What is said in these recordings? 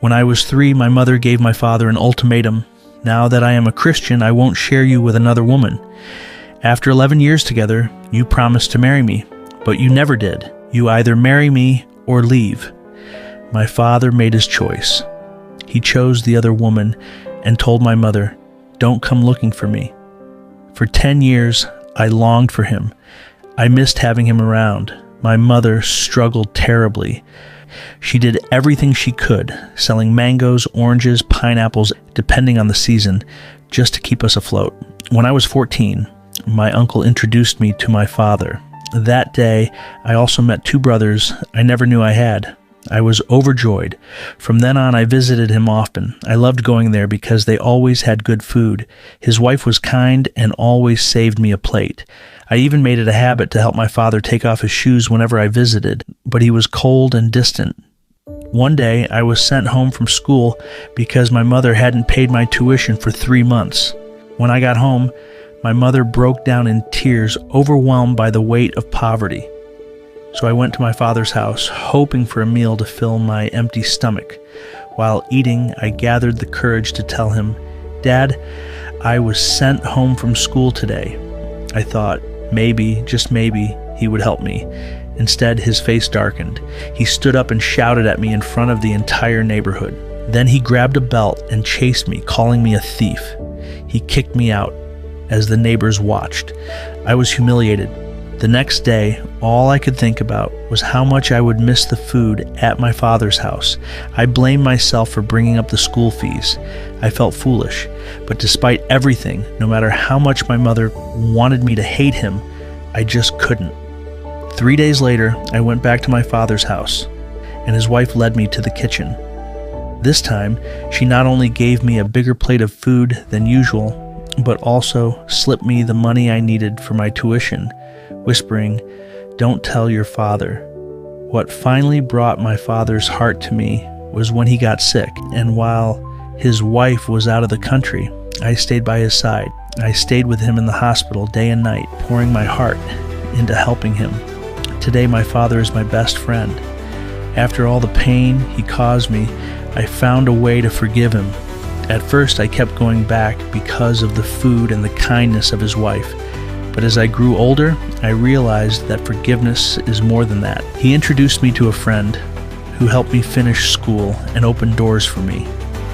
When I was 3, my mother gave my father an ultimatum. Now that I am a Christian, I won't share you with another woman. After 11 years together, you promised to marry me, but you never did. You either marry me or leave. My father made his choice. He chose the other woman and told my mother, "Don't come looking for me." For 10 years, I longed for him. I missed having him around. My mother struggled terribly. She did everything she could, selling mangoes, oranges, pineapples, depending on the season, just to keep us afloat. When I was 14, my uncle introduced me to my father. That day, I also met 2 brothers I never knew I had. I was overjoyed. From then on, I visited him often. I loved going there because they always had good food. His wife was kind and always saved me a plate. I even made it a habit to help my father take off his shoes whenever I visited, but he was cold and distant. One day, I was sent home from school because my mother hadn't paid my tuition for 3 months. When I got home, my mother broke down in tears, overwhelmed by the weight of poverty. So I went to my father's house, hoping for a meal to fill my empty stomach. While eating, I gathered the courage to tell him, "Dad, I was sent home from school today." I thought, maybe, just maybe, he would help me. Instead, his face darkened. He stood up and shouted at me in front of the entire neighborhood. Then he grabbed a belt and chased me, calling me a thief. He kicked me out as the neighbors watched. I was humiliated. The next day, all I could think about was how much I would miss the food at my father's house. I blamed myself for bringing up the school fees. I felt foolish, but despite everything, no matter how much my mother wanted me to hate him, I just couldn't. 3 days later, I went back to my father's house, and his wife led me to the kitchen. This time, she not only gave me a bigger plate of food than usual, but also slipped me the money I needed for my tuition, whispering, "Don't tell your father." What finally brought my father's heart to me was when he got sick, and while his wife was out of the country, I stayed by his side. I stayed with him in the hospital day and night, pouring my heart into helping him. Today, my father is my best friend. After all the pain he caused me, I found a way to forgive him. At first, I kept going back because of the food and the kindness of his wife. But as I grew older, I realized that forgiveness is more than that. He introduced me to a friend who helped me finish school and opened doors for me.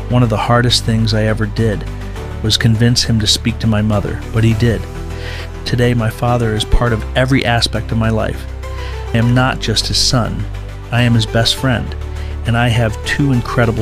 One of the hardest things I ever did was convince him to speak to my mother, but he did. Today, my father is part of every aspect of my life. I am not just his son, I am his best friend, and I have 2 incredible